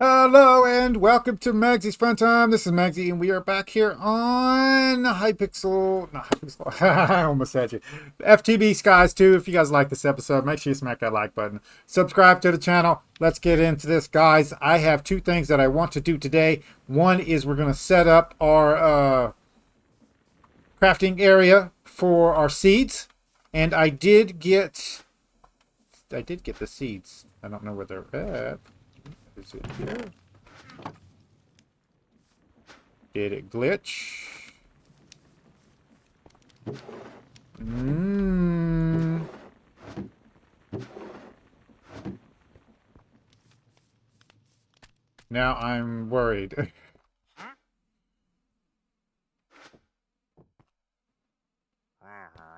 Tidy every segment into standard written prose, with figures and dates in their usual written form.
Hello and welcome to Maggie's Fun Time. This is Magzie and we are back here on not Hypixel, I almost said you. FTB Skies 2. If you guys like this episode, make sure you smack that like button. Subscribe to the channel. Let's get into this, guys. I have two things that I want to do today. One is we're going to set up our crafting area for our seeds. And I did get the seeds. I don't know where they're at. Is it here? Did it glitch? Now I'm worried.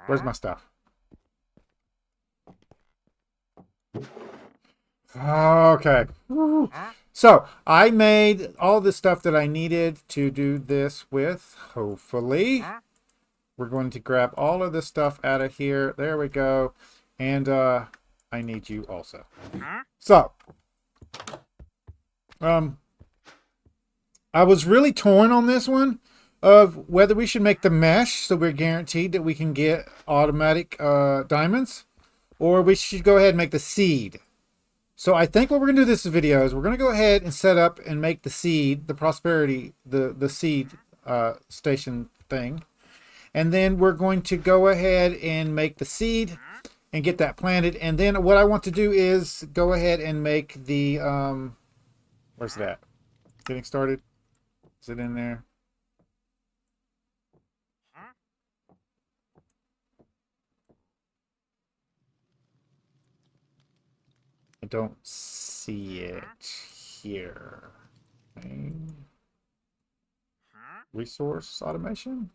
Where's my stuff? Okay. Woo. So, I made all the stuff that I needed to do this with, hopefully. We're going to grab all of this stuff out of here. There we go. And I need you also. So, I was really torn on this one of whether we should make the mesh so we're guaranteed that we can get automatic diamonds, or we should go ahead and make the seed. So I think what we're going to do this video is we're going to go ahead and set up and make the seed, the prosperity, the seed station thing. And then we're going to go ahead and make the seed and get that planted. And then what I want to do is go ahead and make the, where's that? Getting started? Is it in there? I don't see it here. Okay. Resource automation?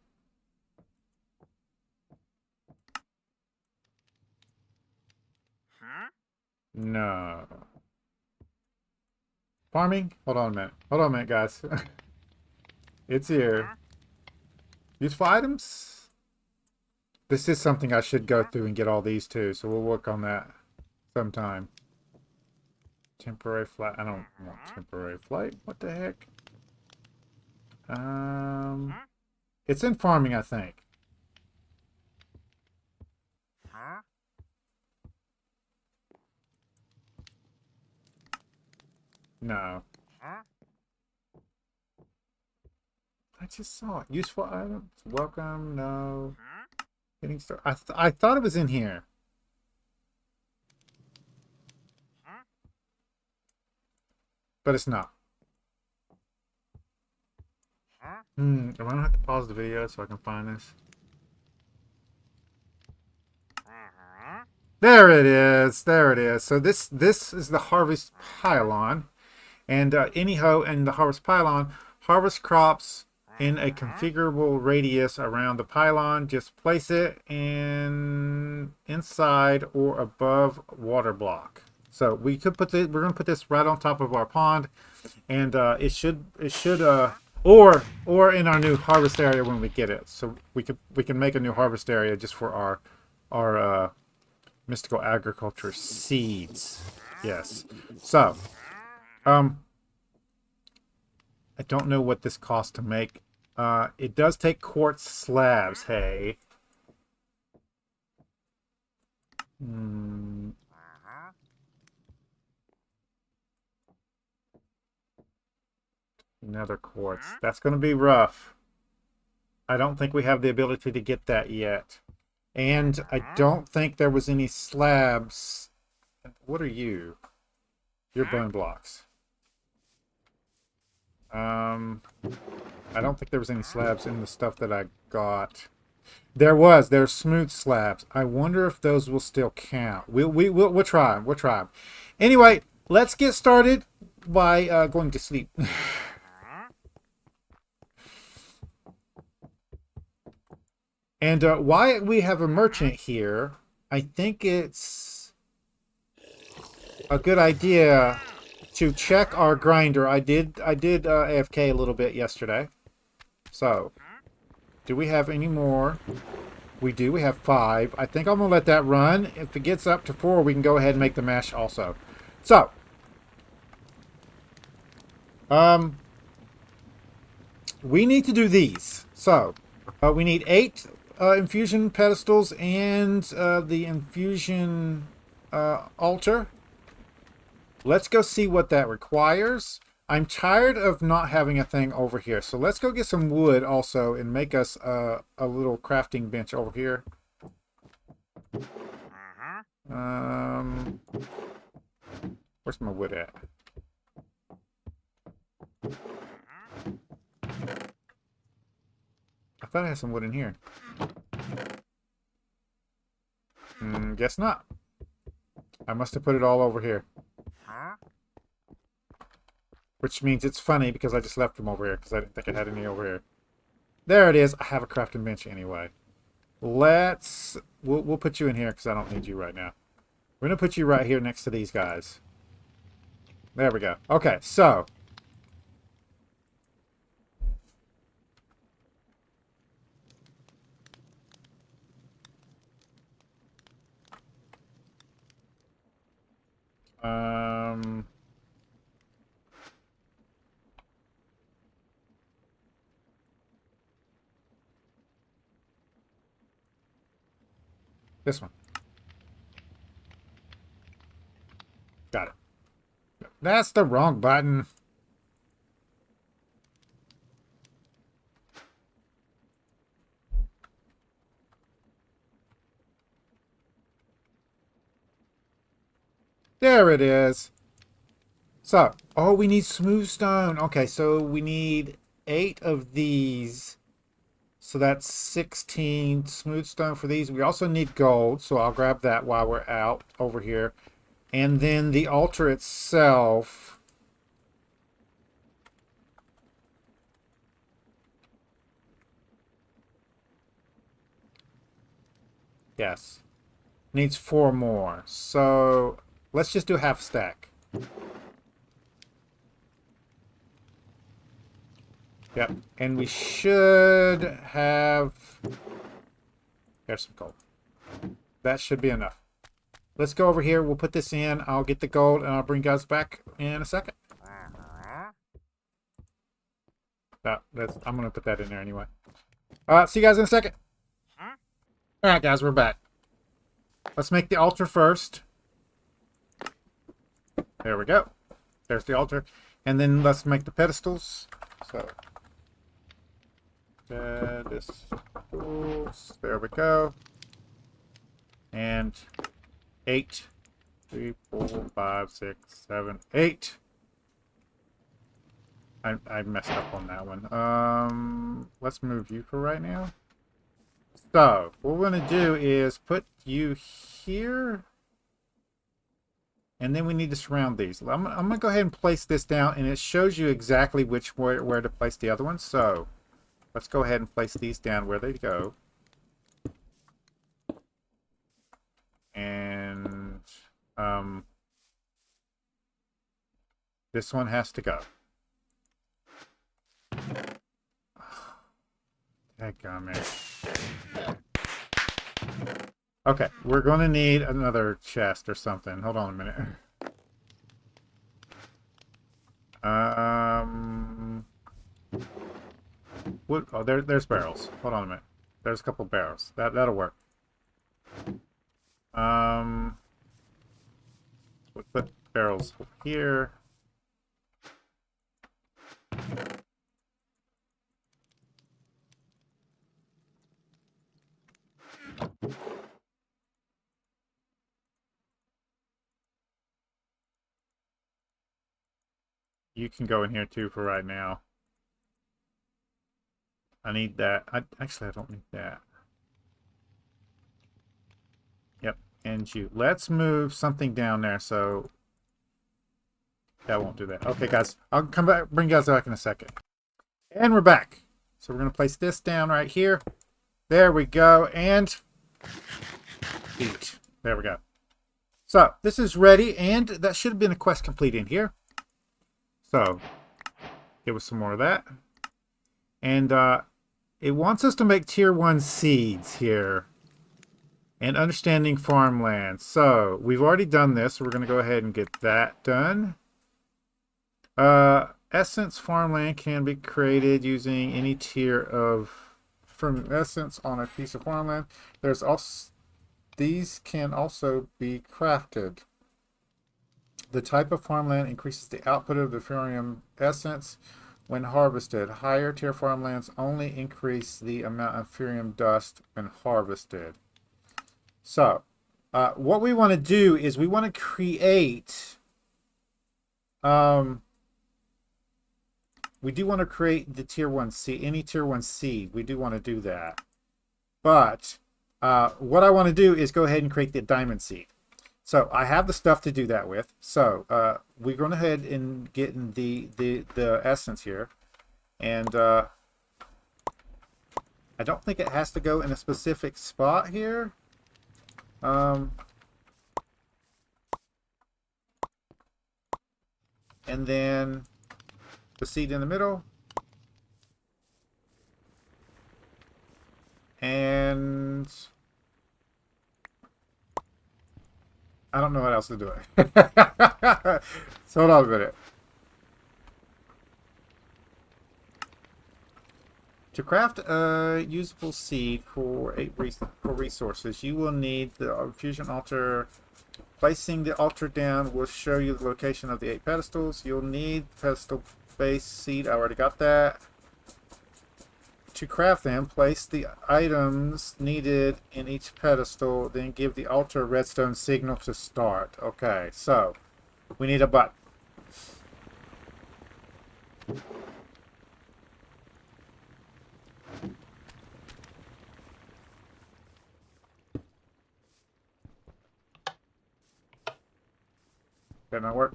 No. Farming? Hold on a minute. Hold on a minute, guys. It's here. Useful items? This is something I should go through and get all these too, so we'll work on that sometime. Temporary flight. I don't want temporary flight. What the heck? It's in farming, I think. No. I just saw it. Useful items. Welcome. No. Getting started. I thought it was in here. But it's not. I'm gonna have to pause the video so I can find this. There it is. There it is. So this is the harvest pylon. And anyhow, in the harvest pylon, harvest crops in a configurable radius around the pylon. Just place it inside or above water block. So we could put this, we're going to put this right on top of our pond, and it should or in our new harvest area when we get it. So we can make a new harvest area just for our mystical agriculture seeds. Yes. So I don't know what this costs to make. It does take quartz slabs. Hey. Another quartz. That's going to be rough. I don't think we have the ability to get that yet. And I don't think there was any slabs. What are you? You're bone blocks. I don't think there was any slabs in the stuff that I got. There's smooth slabs. I wonder if those will still count. We'll try them. We'll try them. Anyway, let's get started by going to sleep. And why we have a merchant here, I think it's a good idea to check our grinder. I did AFK a little bit yesterday. So, do we have any more? We do. We have 5. I think I'm going to let that run. If it gets up to 4, we can go ahead and make the mesh also. So, Um, we need to do these. So, we need 8 infusion pedestals and the infusion altar. Let's go see what that requires. I'm tired of not having a thing over here. So let's go get some wood also and make us a little crafting bench over here. Where's my wood at? I thought I had some wood in here. Guess not. I must have put it all over here. Which means it's funny because I just left them over here because I didn't think I had any over here. There it is. I have a crafting bench anyway. We'll put you in here because I don't need you right now. We're going to put you right here next to these guys. There we go. Okay, so. This one. Got it. That's the wrong button. There it is. So, oh, we need smooth stone. Okay, so we need 8 of these. So that's 16 smooth stone for these. We also need gold, so I'll grab that while we're out over here. And then the altar itself. Yes. Needs 4 more. So let's just do half stack. Yep. And we should have... There's some gold. That should be enough. Let's go over here. We'll put this in. I'll get the gold and I'll bring you guys back in a second. I'm going to put that in there anyway. See you guys in a second. Alright guys, we're back. Let's make the altar first. There we go. There's the altar. And then let's make the pedestals. So, pedestals. There we go. And 8. 3, 4, 5, 6, 7, 8. I messed up on that one. Let's move you for right now. So, what we're going to do is put you here. And then we need to surround these. I'm going to go ahead and place this down, and it shows you exactly where to place the other ones. So, let's go ahead and place these down where they go. And this one has to go. Dadgummit. Okay, we're going to need another chest or something. Hold on a minute. What? Oh, there's barrels. Hold on a minute. There's a couple barrels. That'll work. We'll put barrels here. You can go in here too for right now. I need that. Actually, I don't need that. Yep, and you. Let's move something down there so that won't do that. Okay, guys, I'll come back, bring you guys back in a second. And we're back. So we're going to place this down right here. There we go, and eat. There we go. So this is ready, and that should have been a quest complete in here. So, give us some more of that. And it wants us to make tier 1 seeds here. And understanding farmland. So, we've already done this. So we're going to go ahead and get that done. Essence farmland can be created using any tier of from essence on a piece of farmland. There's also these can also be crafted. The type of farmland increases the output of the Furium essence when harvested. Higher tier farmlands only increase the amount of Furium dust when harvested. So, what we want to do is we want to create we do want to create the tier 1 seed, any tier 1 seed. We do want to do that. But what I want to do is go ahead and create the diamond seed. So I have the stuff to do that with. So we're going ahead and get in the essence here. And I don't think it has to go in a specific spot here. And then the seed in the middle. And I don't know what else to do. So hold on a minute. To craft a usable seed for resources, you will need the fusion altar. Placing the altar down will show you the location of the 8 pedestals. You'll need pedestal base seed. I already got that. To craft them, place the items needed in each pedestal, then give the altar a redstone signal to start. Okay, so we need a button. That not work?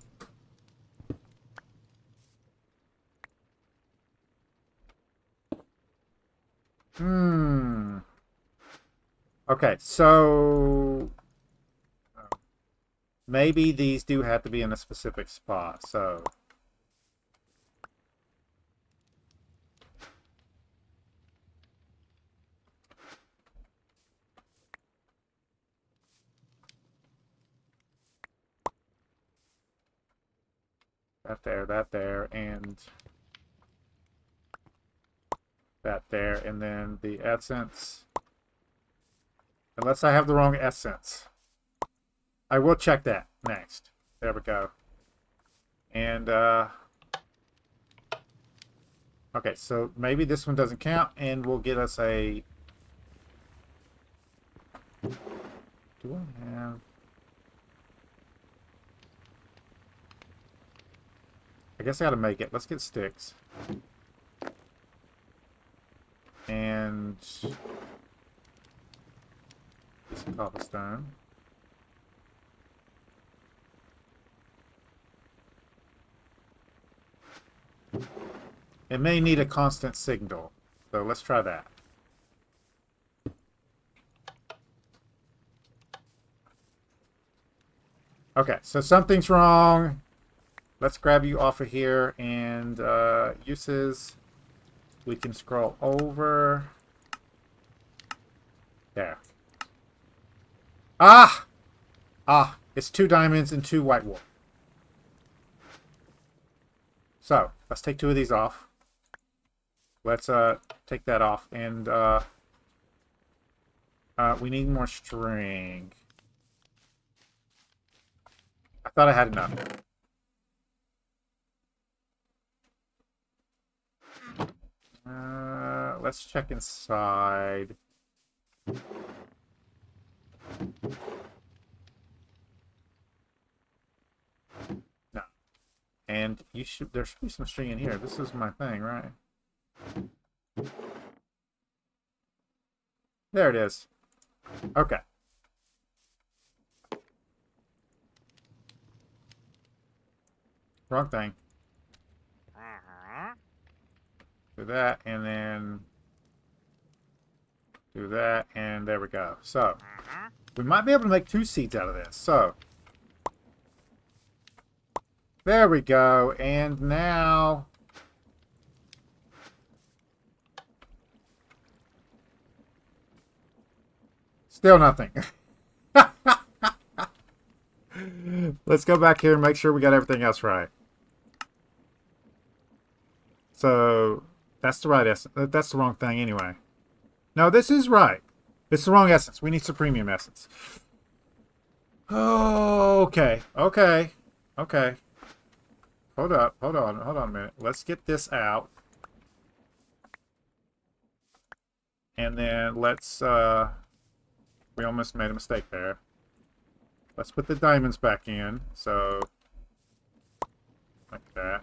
Okay, so maybe these do have to be in a specific spot, so that there, and that there, and then the essence. Unless I have the wrong essence. I will check that next. There we go. And, okay, so maybe this one doesn't count, and we'll get us a... Do I have... I guess I gotta make it. Let's get sticks. And... some cobblestone. It may need a constant signal, so let's try that. Okay, so something's wrong. Let's grab you off of here, and uses. We can scroll over. There. Ah! Ah, it's 2 diamonds and 2 white wool. So, let's take 2 of these off. Let's take that off, and we need more string. I thought I had enough. Let's check inside. No. And there should be some string in here. This is my thing, right? There it is. Okay. Wrong thing. Do that, and then do that, and there we go. So, we might be able to make 2 seeds out of this. So, there we go. And now, still nothing. Let's go back here and make sure we got everything else right. So that's the right essence. That's the wrong thing anyway. No, this is right. It's the wrong essence. We need supremium essence. Oh, okay. Okay. Okay. Hold up. Hold on. Hold on a minute. Let's get this out. And then let's, we almost made a mistake there. Let's put the diamonds back in. So, like that.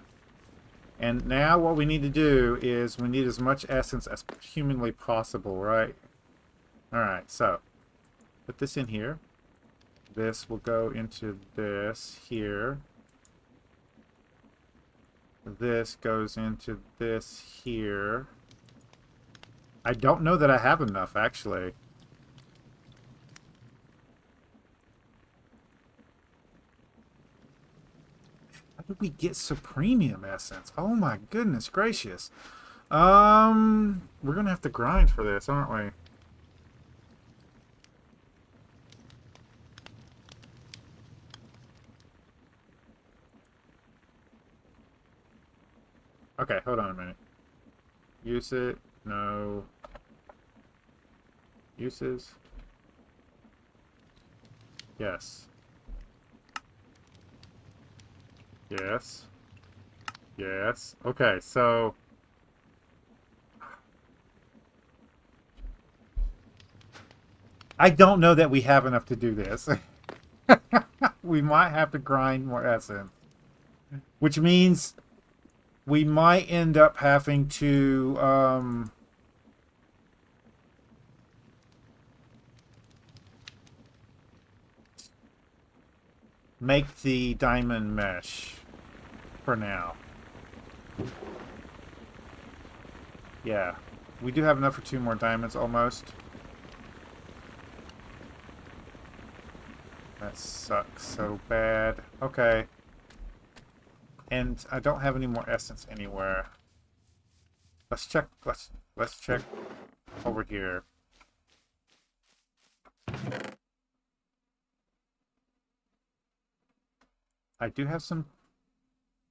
And now what we need to do is we need as much essence as humanly possible, right? Alright, so put this in here. This will go into this here. This goes into this here. I don't know that I have enough, actually. How did we get supremium essence? Oh my goodness gracious. We're gonna have to grind for this, aren't we? Okay, hold on a minute. Use it. No. Uses. Yes. Yes. Yes. Okay, so... I don't know that we have enough to do this. We might have to grind more essence. Which means we might end up having to... make the diamond mesh for now. Yeah. We do have enough for 2 more diamonds almost. That sucks so bad. Okay. And I don't have any more essence anywhere. Let's check let's check over here. I do have some.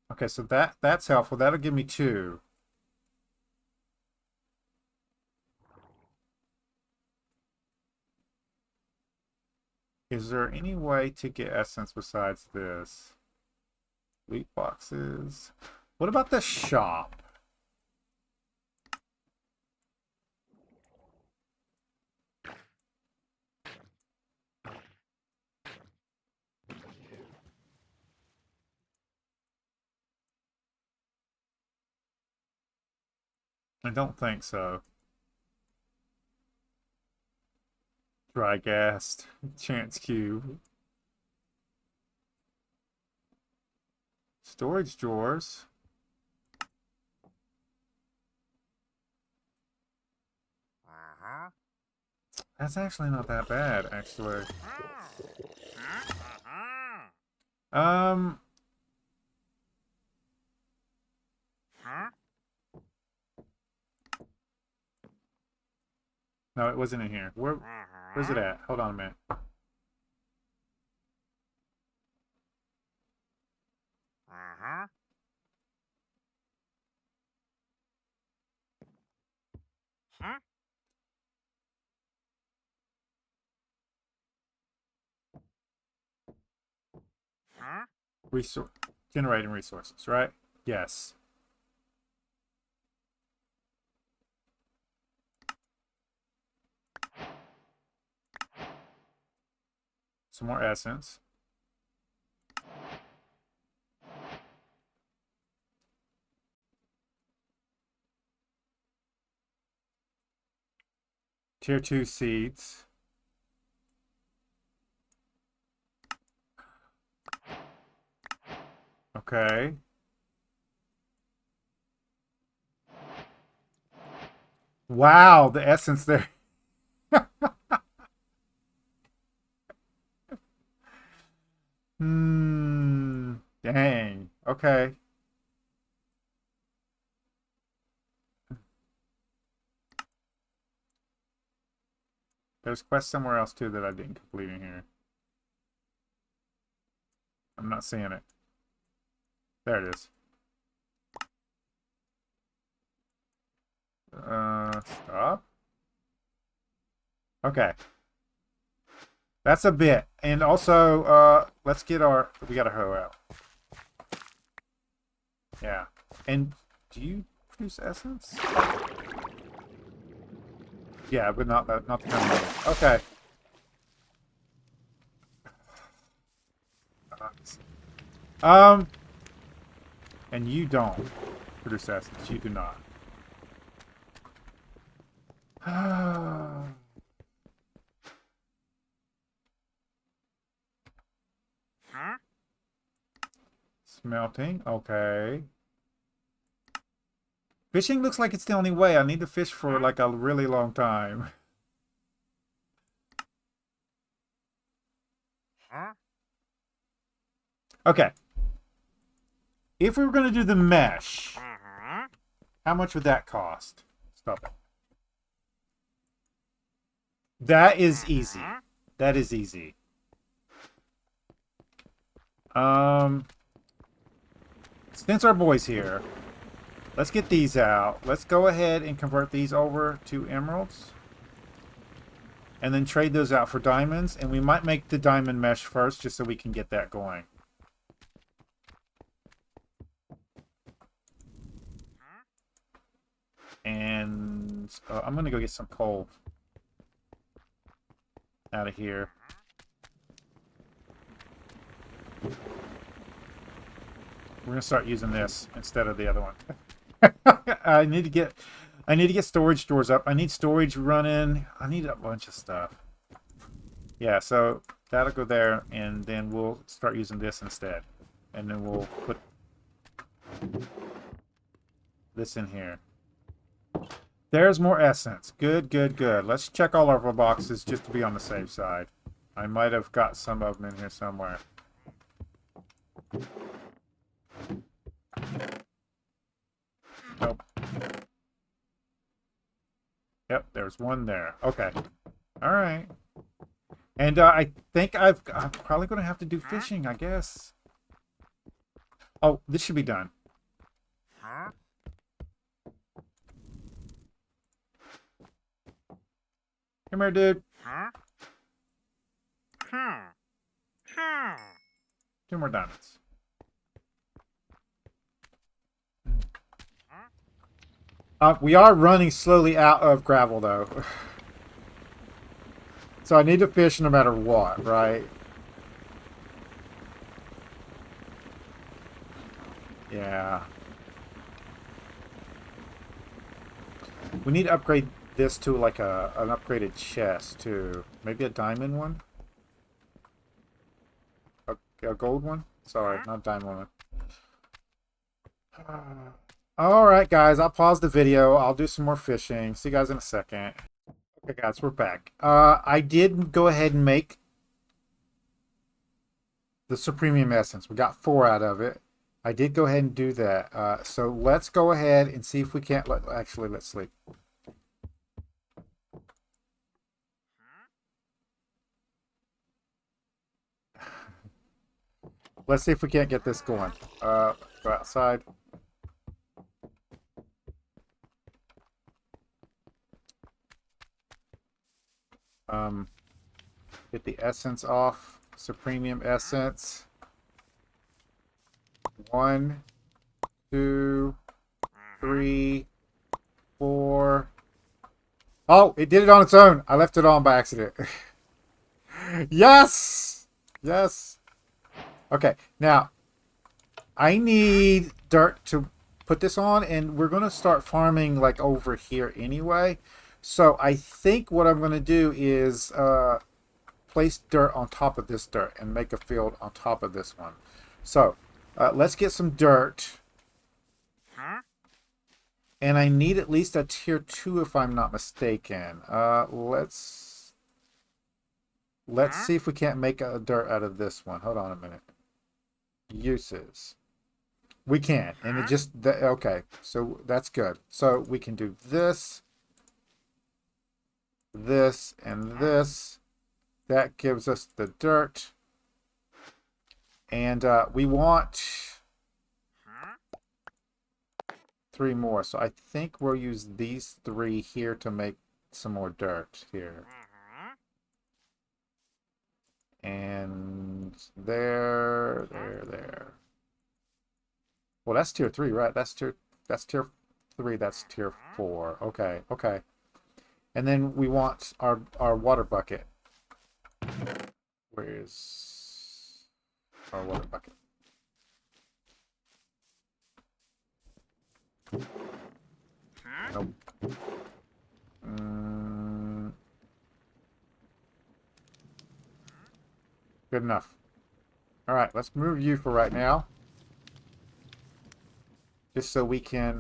Okay, so that's helpful. That'll give me 2. Is there any way to get essence besides this? Loot boxes. What about the shop? I don't think so. Dry gassed. Chance cube. Storage drawers. That's actually not that bad, actually. Um... No, it wasn't in here. Where's it at? Hold on a minute. Resource generating resources, right? Yes. Some more essence. Tier 2 seeds. Okay. Wow, the essence there. Dang. Okay. There's quests somewhere else too that I didn't complete in here. I'm not seeing it. There it is. Stop. Okay. That's a bit. And also, let's get we got a hoe out. Yeah. And do you produce essence? Yeah, but not the kind of money. Okay. Um, and you don't produce essence. You do not. Smelting. Okay. Fishing looks like it's the only way. I need to fish for like a really long time. Okay. If we were going to do the mesh, how much would that cost? Stop it. That is easy. That is easy. Since our boy's here, let's get these out. Let's go ahead and convert these over to emeralds. And then trade those out for diamonds. And we might make the diamond mesh first, just so we can get that going. And I'm going to go get some coal out of here. We're gonna start using this instead of the other one. I need to get storage doors up. I need storage running. I need a bunch of stuff. Yeah, so that'll go there, and then we'll start using this instead. And then we'll put this in here. There's more essence. Good, good, good. Let's check all of our boxes just to be on the safe side. I might have got some of them in here somewhere. Nope. Yep, there's one there. Okay. All right. And I think I'm probably going to have to do fishing, I guess. Oh, this should be done. Come here, dude. 2 more diamonds. We are running slowly out of gravel, though. So I need to fish no matter what, right? Yeah. We need to upgrade this to like an upgraded chest, too. Maybe a diamond one? A gold one? Sorry, not diamond one. Alright, guys, I'll pause the video. I'll do some more fishing. See you guys in a second. Okay, guys, we're back. I did go ahead and make the Supremium Essence. We got 4 out of it. I did go ahead and do that. So let's go ahead and see if we can't... Actually, let's sleep. Let's see if we can't get this going. Go outside. Get the essence off. Supremium Essence. 1, 2, 3, 4. Oh, it did it on its own. I left it on by accident. Yes! Yes! Okay, now, I need dirt to put this on, and we're going to start farming, like, over here anyway. So, I think what I'm going to do is place dirt on top of this dirt and make a field on top of this one. So, let's get some dirt. And I need at least a tier 2 if I'm not mistaken. Let's see if we can't make a dirt out of this one. Hold on a minute. Uses. We can. And it just... Okay. So that's good. So we can do this. This and this. That gives us the dirt. And we want... 3 more. So I think we'll use these 3 here to make some more dirt here. And there. Well, that's tier 3, right? That's tier 3, that's tier 4. Okay, okay. And then we want our water bucket. Where is our water bucket? Nope. Good enough. All right, let's move you for right now. Just so we can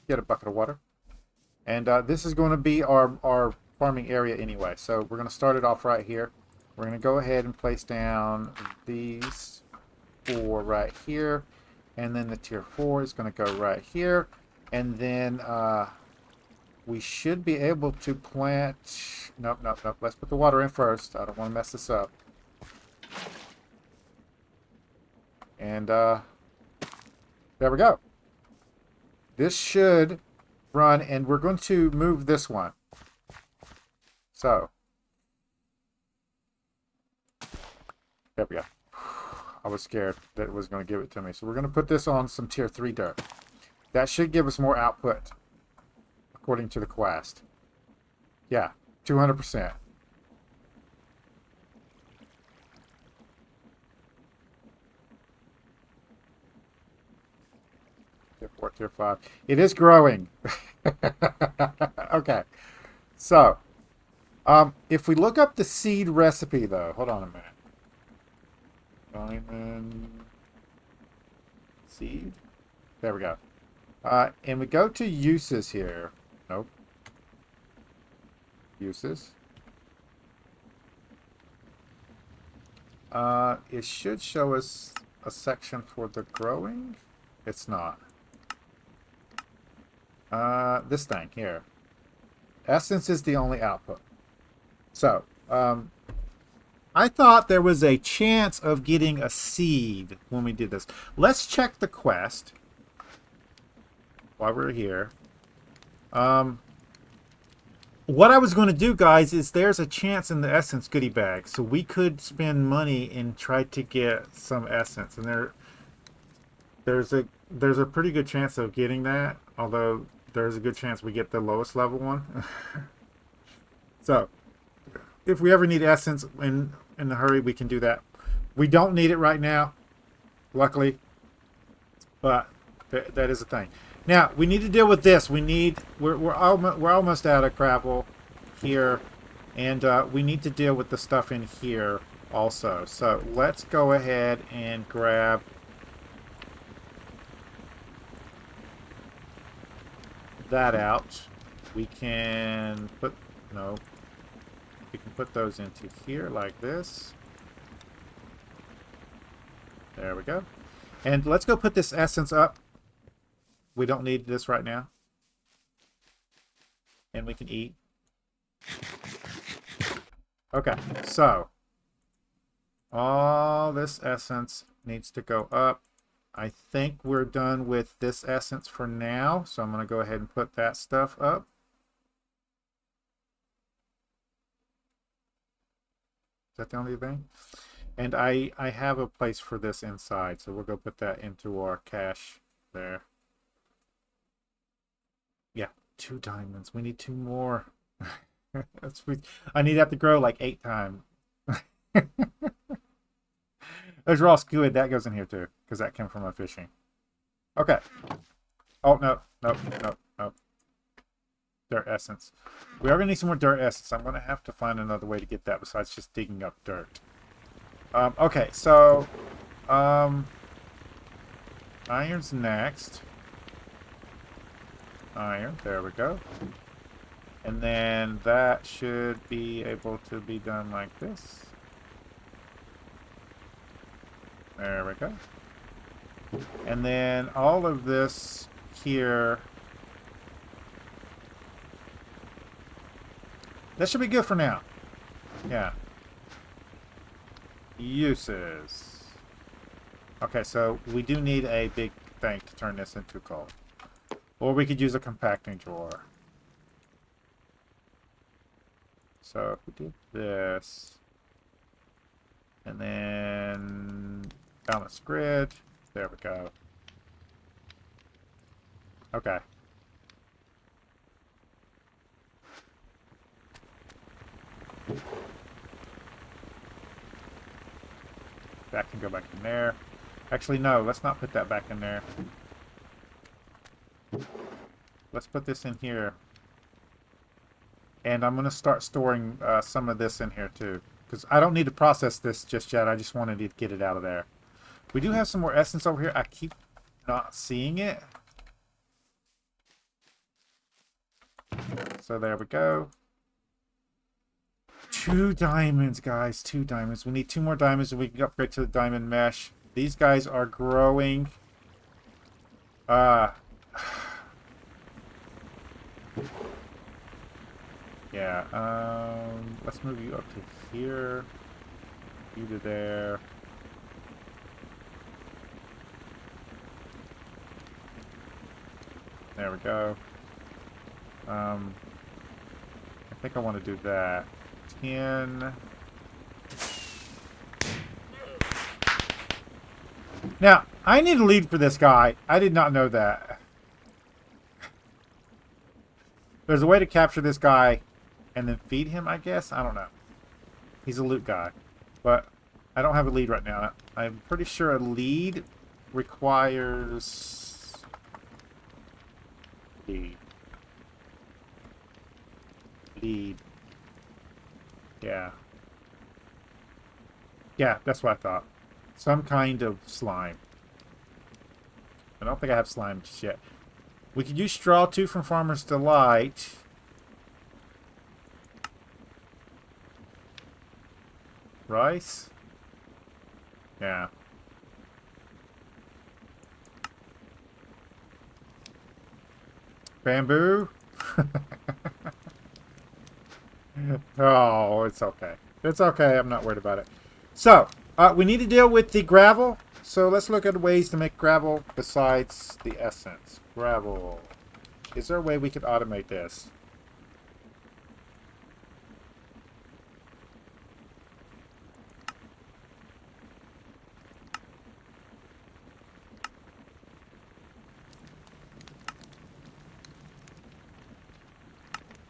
get a bucket of water. And this is going to be our farming area anyway. So we're going to start it off right here. We're going to go ahead and place down these 4 right here. And then the tier 4 is going to go right here. And then we should be able to plant... Nope. Let's put the water in first. I don't want to mess this up. And there we go. This should run, and we're going to move this one. So, there we go. I was scared that it was going to give it to me. So we're going to put this on some tier 3 dirt. That should give us more output, according to the quest. Yeah, 200%. Tier 4, tier 5. It is growing. Okay. So, if we look up the seed recipe, though, hold on a minute. Diamond seed. There we go. And we go to uses here. Nope. Uses. It should show us a section for the growing. It's not. This thing here. Essence is the only output. So, I thought there was a chance of getting a seed when we did this. Let's check the quest while we're here. What I was going to do, guys, is there's a chance in the essence goodie bag. So we could spend money and try to get some essence. And there's a pretty good chance of getting that. Although there's a good chance we get the lowest level one. So if we ever need essence in a hurry, we can do that. We don't need it right now, luckily. But that is a thing. Now we need to deal with this. We're almost out of gravel here, and we need to deal with the stuff in here also. So let's go ahead and grab that out. We can put those into here like this. There we go. And let's go put this essence up. We don't need this right now. And we can eat. Okay, so all this essence needs to go up. I think we're done with this essence for now. So I'm going to go ahead and put that stuff up. Is that the only thing? And I have a place for this inside. So we'll go put that into our cache there. Yeah, 2 diamonds. We need 2 more. That's sweet. I need that to grow like 8 times. There's raw squid. That goes in here too, because that came from my fishing. Okay. Oh, no. Dirt essence. We are going to need some more dirt essence. I'm going to have to find another way to get that besides just digging up dirt. Okay, so... iron's next. Iron. There we go. And then that should be able to be done like this. There we go. And then all of this here... That should be good for now. Yeah. Uses. Okay, so we do need a big thing to turn this into coal. Or we could use a compacting drawer. So if we did this, and then balance grid, there we go. Okay. That can go back in there. Actually, no, let's not put that back in there. Let's put this in here. And I'm going to start storing some of this in here too. Because I don't need to process this just yet. I just wanted to get it out of there. We do have some more essence over here. I keep not seeing it. So there we go. 2 diamonds, guys. 2 diamonds. We need 2 more diamonds and we can upgrade to the diamond mesh. These guys are growing. Yeah. Let's move you up to here. You to there. There we go. I think I want to do that. 10. Now, I need a lead for this guy. I did not know that. There's a way to capture this guy and then feed him, I guess? I don't know. He's a loot guy. But I don't have a lead right now. I'm pretty sure a lead requires... Lead. Yeah. Yeah, that's what I thought. Some kind of slime. I don't think I have slime just yet. We could use straw too from Farmer's Delight. Rice? Yeah. Bamboo? Oh, it's okay. It's okay. I'm not worried about it. So, we need to deal with the gravel. So let's look at ways to make gravel besides the essence. Gravel. Is there a way we could automate this?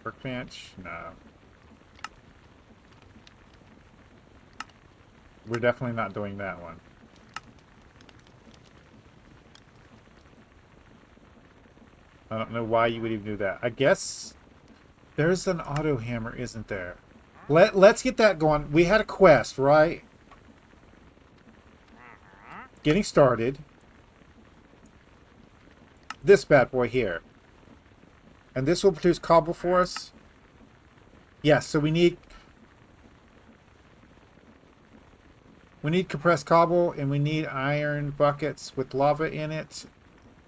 Workbench? No. We're definitely not doing that one. I don't know why you would even do that. I guess there's an auto hammer, isn't there? Let's get that going. We had a quest, right? Getting started. This bad boy here. And this will produce cobble for us. Yes, so we need compressed cobble and we need iron buckets with lava in it.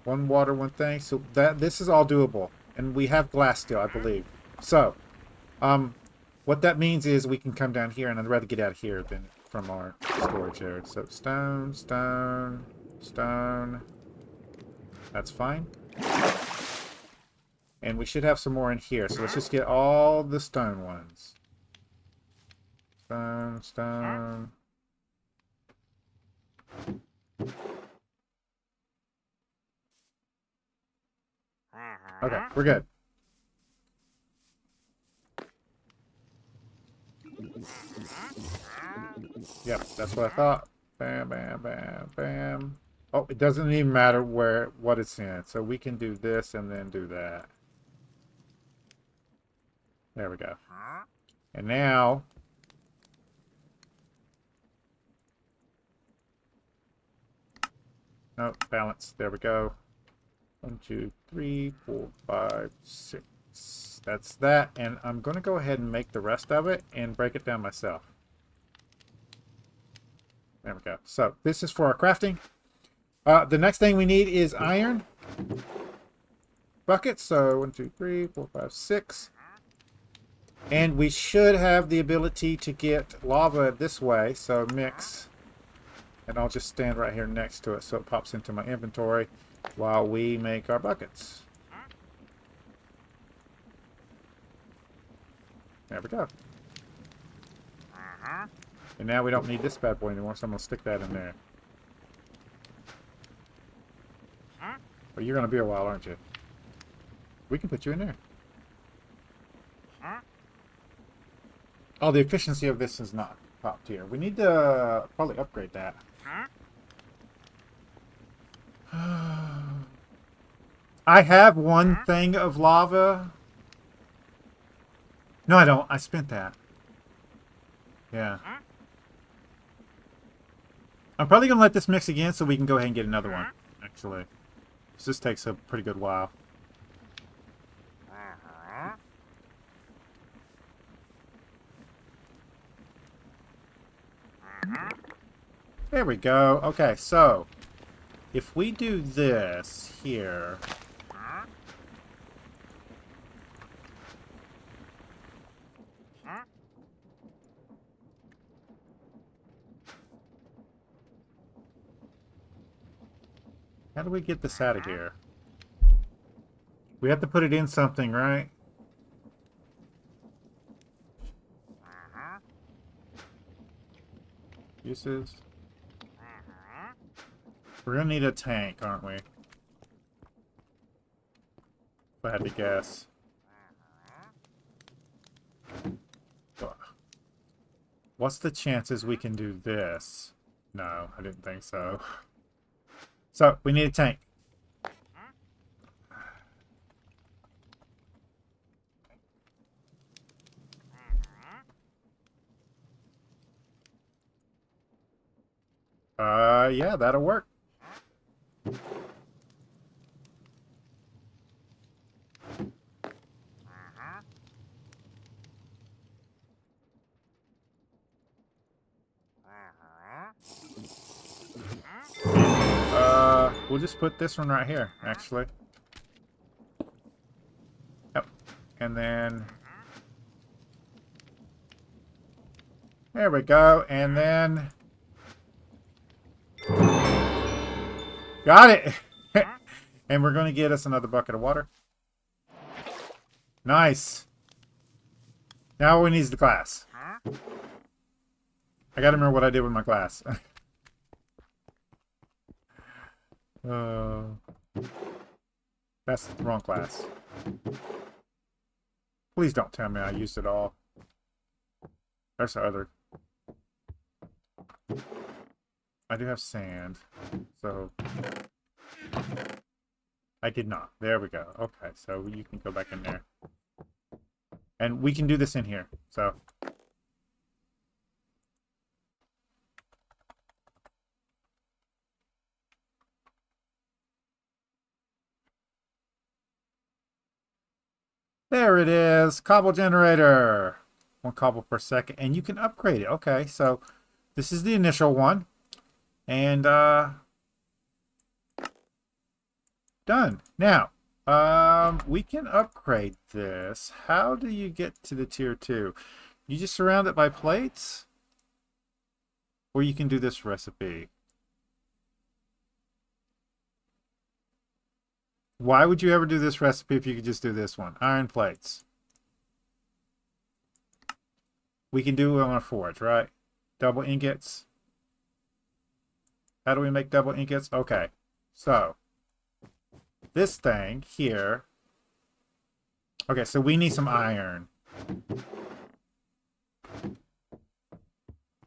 1 water, 1 thing. So this is all doable. And we have glass still, I believe. So, what that means is we can come down here, and I'd rather get out of here than from our storage area. So stone, stone, stone. That's fine. And we should have some more in here. So let's just get all the stone ones. Stone, stone. Okay, we're good. Yep, that's what I thought. Bam, bam, bam, bam. Oh, it doesn't even matter what it's in. So we can do this and then do that. There we go. And now... Oh, balance. There we go. 1, 2, 3, 4, 5, 6. That's that. And I'm going to go ahead and make the rest of it and break it down myself. There we go. So this is for our crafting. The next thing we need is iron buckets. So 1, 2, 3, 4, 5, 6. And we should have the ability to get lava this way. So mix And I'll just stand right here next to it so it pops into my inventory while we make our buckets. There we go. And now we don't need this bad boy anymore, so I'm going to stick that in there. But you're going to be a while, aren't you? We can put you in there. Oh, the efficiency of this is not top tier. We need to probably upgrade that. I have one thing of lava. No, I don't. I spent that. Yeah. I'm probably going to let this mix again so we can go ahead and get another one, actually. This takes a pretty good while. There we go. Okay, so if we do this here... How do we get this out of here? We have to put it in something, right? Uses. We're gonna need a tank, aren't we? If I had to guess. What's the chances we can do this? No, I didn't think so. So, we need a tank. Yeah, that'll work. We'll just put this one right here, actually. Yep. And then... There we go. And then... Got it! And we're going to get us another bucket of water. Nice. Now all we need is the glass. I gotta remember what I did with my glass. That's the wrong glass. Please don't tell me I used it all. There's the other. I do have sand, so I did not. There we go. Okay, so you can go back in there. And we can do this in here, so. There it is, cobble generator. 1 cobble per second, and you can upgrade it. Okay, so this is the initial one. And, done. Now, we can upgrade this. How do you get to the tier 2? You just surround it by plates? Or you can do this recipe. Why would you ever do this recipe if you could just do this one? Iron plates. We can do it on a forge, right? Double ingots. How do we make double ingots? Okay. So, this thing here. Okay, so we need some iron.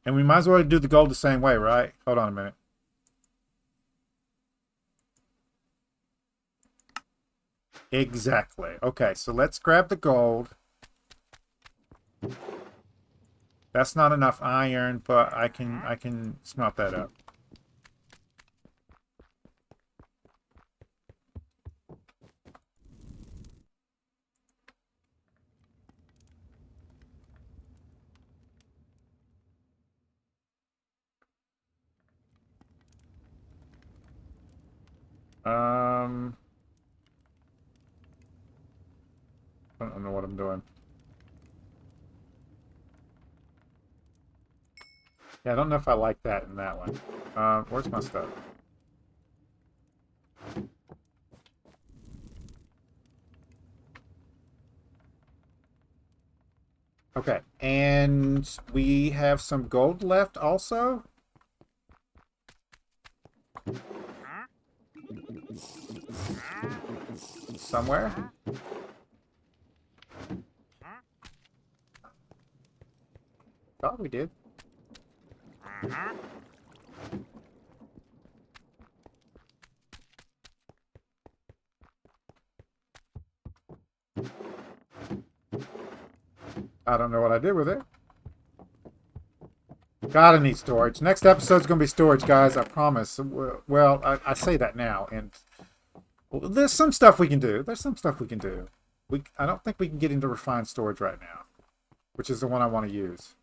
And we might as well do the gold the same way, right? Hold on a minute. Exactly. Okay, so let's grab the gold. That's not enough iron, but I can smelt that up. I don't know what I'm doing. Yeah, I don't know if I like that in that one. Where's my stuff? Okay, and we have some gold left also. Somewhere. Thought we did. I don't know what I did with it. Gotta need storage. Next episode's gonna be storage, guys. I promise. Well, I say that now, and there's some stuff we can do. There's some stuff we can do. I don't think we can get into refined storage right now, which is the one I want to use.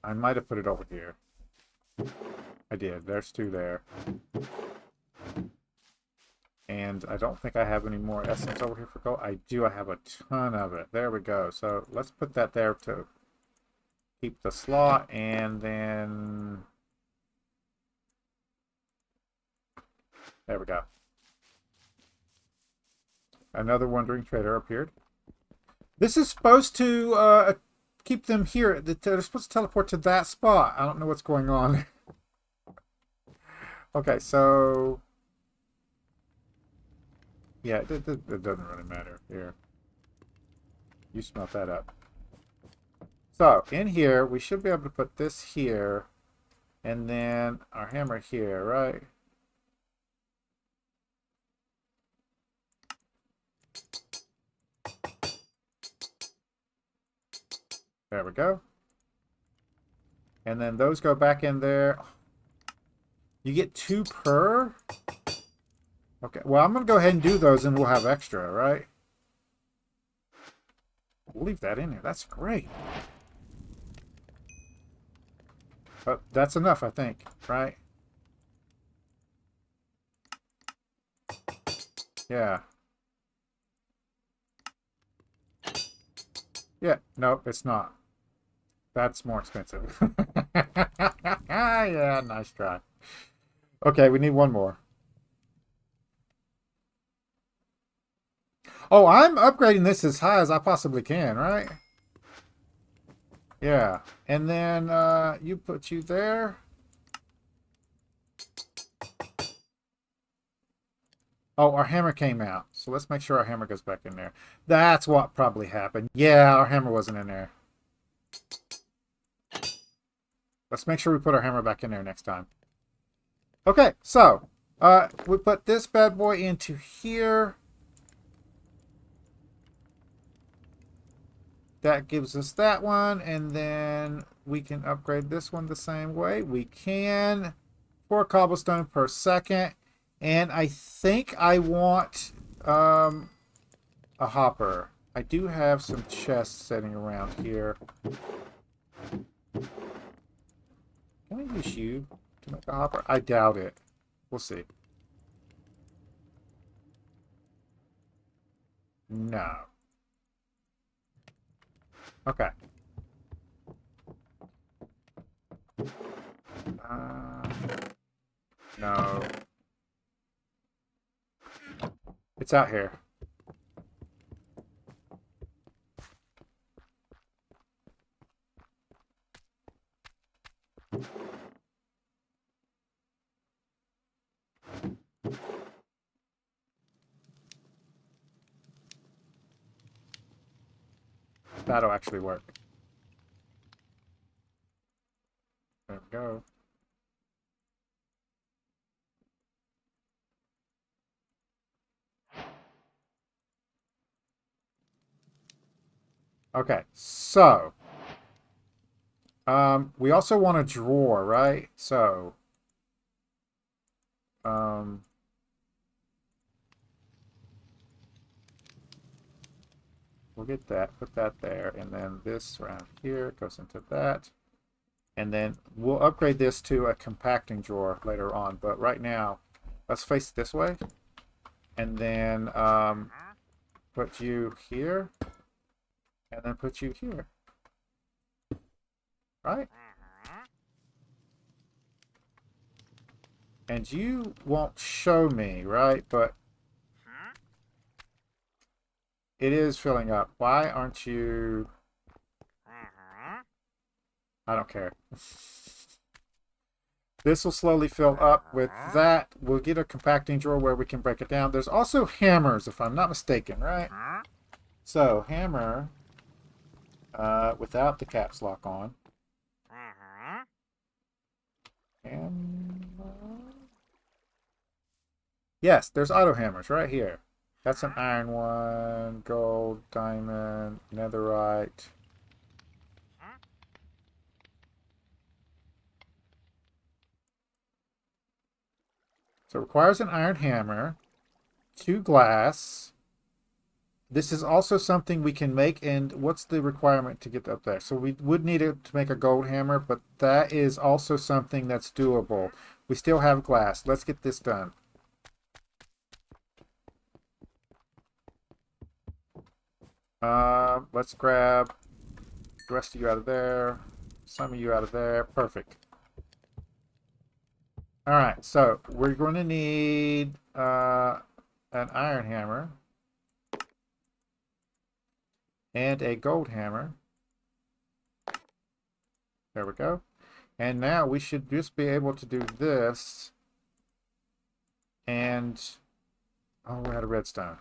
I might have put it over here. I did. There's two there. And I don't think I have any more essence over here for gold. I do. I have a ton of it. There we go. So let's put that there to keep the slot. And then... there we go. Another wandering trader appeared. This is supposed to keep them here. They're supposed to teleport to that spot. I don't know what's going on. Okay, so... yeah, it doesn't really matter. Here. You smelt that up. So, in here, we should be able to put this here. And then our hammer here, right? There we go. And then those go back in there. You get 2 per? Okay, well, I'm going to go ahead and do those and we'll have extra, right? We'll leave that in here. That's great. But that's enough, I think, right? Yeah. Yeah, no, it's not. That's more expensive. Yeah, nice try. Okay, we need one more. Oh, I'm upgrading this as high as I possibly can, right? Yeah. And then you put you there. Oh, our hammer came out. So let's make sure our hammer goes back in there. That's what probably happened. Yeah, our hammer wasn't in there. Let's make sure we put our hammer back in there next time. Okay, so we put this bad boy into here. That gives us that one, and then we can upgrade this one the same way. We can 4 cobblestone per second, and I think I want a hopper. I do have some chests sitting around here. Can I use you to make a hopper? I doubt it. We'll see. No. Okay. No. It's out here. That'll actually work. There we go. Okay, so we also want a drawer, right? So we'll get that, put that there, and then this around here goes into that. And then we'll upgrade this to a compacting drawer later on. But right now, let's face this way. And then put you here. And then put you here. right? And you won't show me, right? But it is filling up. Why aren't you... I don't care. This will slowly fill up. With that, we'll get a compacting drawer where we can break it down. There's also hammers, if I'm not mistaken, right? So, hammer, without the caps lock on. Hammer. Yes, there's auto hammers right here. That's an iron one, gold, diamond, netherite. So it requires an iron hammer, 2 glass. This is also something we can make, and what's the requirement to get up there? So we would need it to make a gold hammer, but that is also something that's doable. We still have glass. Let's get this done. Let's grab the rest of you out of there, some of you out of there. Perfect. All right, so we're going to need an iron hammer and a gold hammer. There we go. And now we should just be able to do this. And oh, we're out of redstone.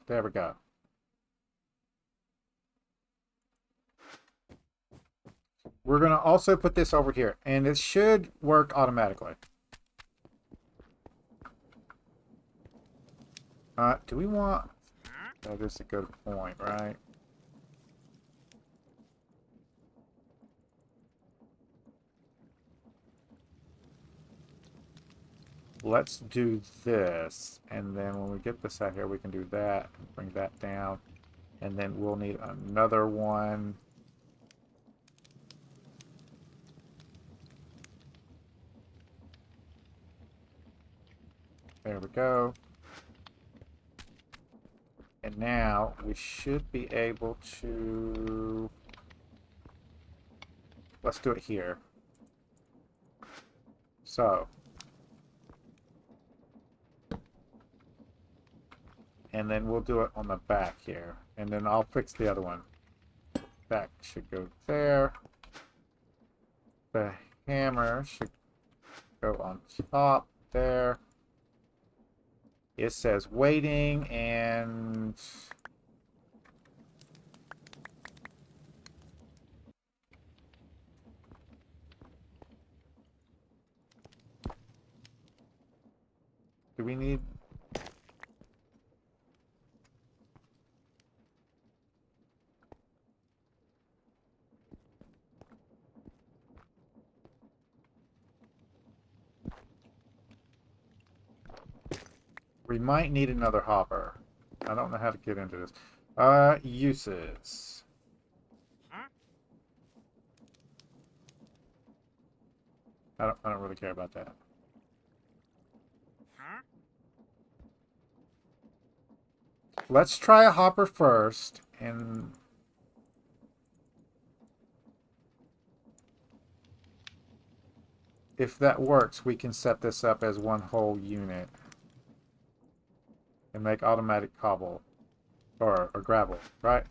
There we go. We're going to also put this over here, and it should work automatically. Do we want... That is a good point, right? Let's do this, and then when we get this out here, we can do that, bring that down, and then we'll need another one. There we go. And now we should be able to... Let's do it here. So. And then we'll do it on the back here. And then I'll fix the other one. Back should go there. The hammer should go on top there. It says waiting, and do we need... We might need another hopper. I don't know how to get into this. Uses. I don't really care about that. Let's try a hopper first, and if that works, we can set this up as one whole unit and make automatic cobble or gravel, right?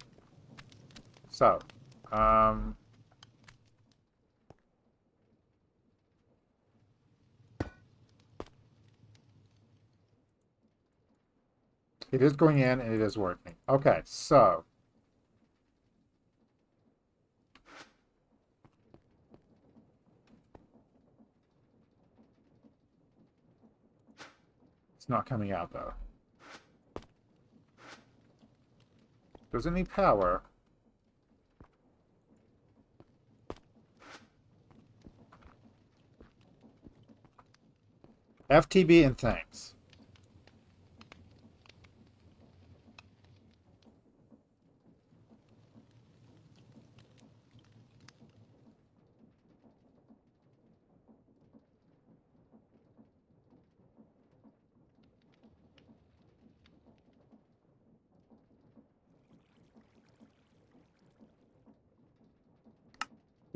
So, it is going in and it is working. Okay, so it's not coming out though. Doesn't need power. FTB and thanks.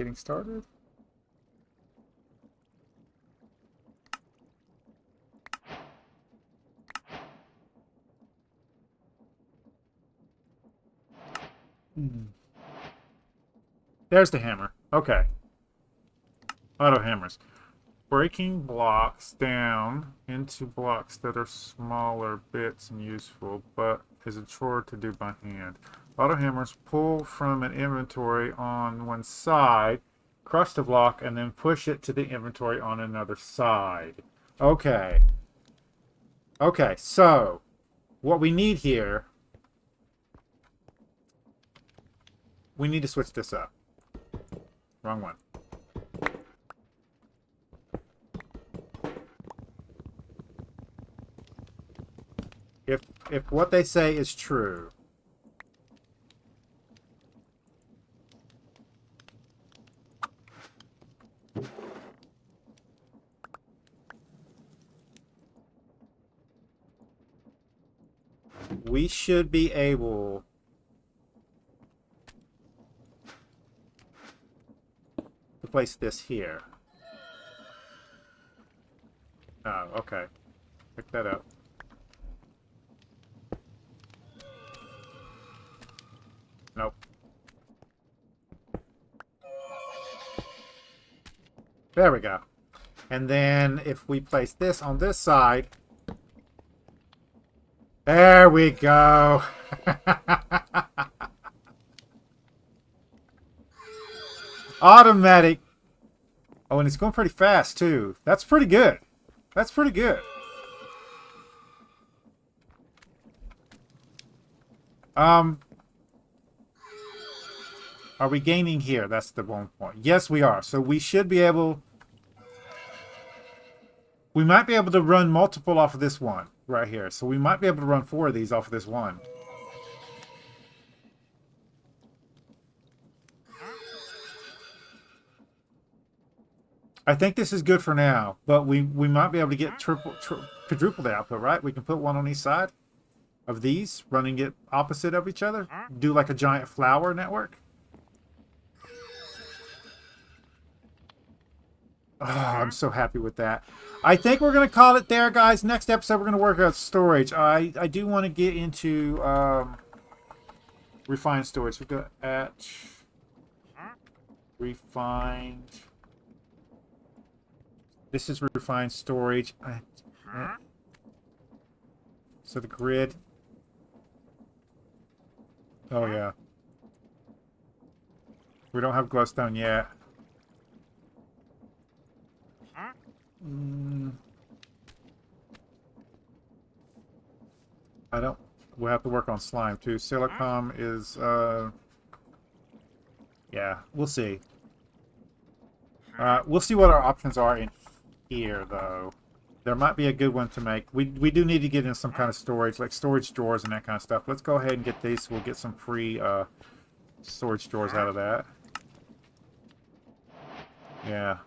getting started. There's the hammer. Okay. Auto hammers. Breaking blocks down into blocks that are smaller bits and useful, but is a chore to do by hand. Auto hammers pull from an inventory on one side, crush the block, and then push it to the inventory on another side. Okay. Okay, so what we need here, we need to switch this up. Wrong one. If what they say is true, we should be able to place this here. Oh, okay. Pick that up. Nope. There we go. And then if we place this on this side, there we go. Automatic. Oh, and it's going pretty fast too. That's pretty good. That's pretty good. Are we gaining here? That's the one point. Yes, we are. So we should be able... We might be able to run multiple off of this one right here. So we might be able to run 4 of these off of this one. I think this is good for now, but we might be able to get quadruple the output, right? We can put one on each side of these, running it opposite of each other. Do like a giant flower network. Oh, I'm so happy with that. I think we're going to call it there, guys. Next episode, we're going to work out storage. I do want to get into refined storage. We go at refined. This is refined storage. So the grid. Oh, yeah. We don't have glowstone yet. I don't... We'll have to work on slime, too. Silicon is, yeah, we'll see. We'll see what our options are in here, though. There might be a good one to make. We do need to get in some kind of storage, like storage drawers and that kind of stuff. Let's go ahead and get these. We'll get some free storage drawers out of that. Yeah.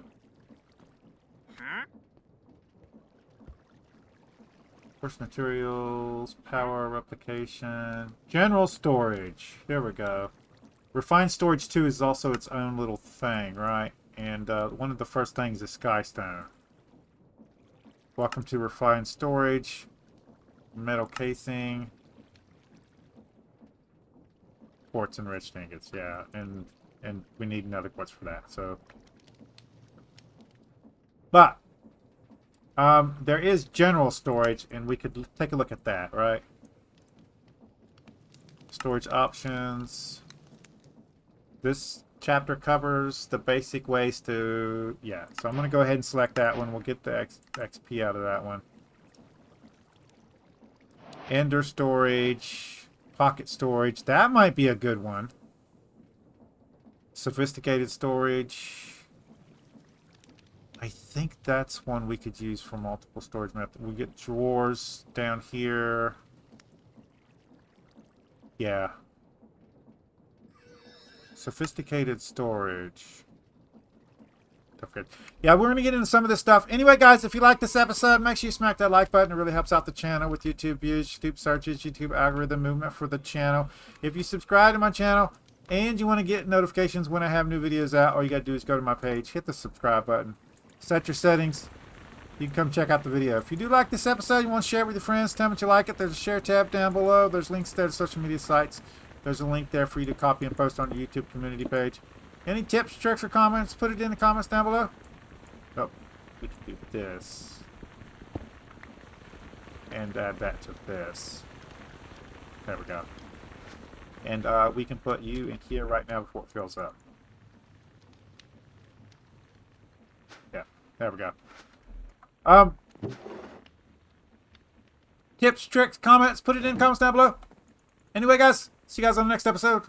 First materials, power, replication, general storage. There we go. Refined storage 2 is also its own little thing, right? And one of the first things is Skystone. Welcome to refined storage. Metal casing. Quartz enriched ingots, yeah. And we need another quartz for that, so. But there is general storage, and we could take a look at that, right? Storage options. This chapter covers the basic ways to... Yeah, so I'm going to go ahead and select that one. We'll get the XP out of that one. Ender storage. Pocket storage. That might be a good one. Sophisticated storage. I think that's one we could use for multiple storage methods. We get drawers down here. Yeah. Sophisticated storage. Okay. Yeah, we're going to get into some of this stuff. Anyway, guys, if you like this episode, make sure you smack that like button. It really helps out the channel with YouTube views, YouTube searches, YouTube algorithm movement for the channel. If you subscribe to my channel, and you want to get notifications when I have new videos out, all you got to do is go to my page, hit the subscribe button, set your settings. You can come check out the video. If you do like this episode, you want to share it with your friends, tell them that you like it, there's a share tab down below. There's links there to social media sites. There's a link there for you to copy and post on the YouTube community page. Any tips, tricks, or comments, put it in the comments down below. Oh, we can do this. And add that to this. There we go. And we can put you in here right now before it fills up. Yeah, there we go. Tips, tricks, comments, put it in the comments down below. Anyway, guys, see you guys on the next episode.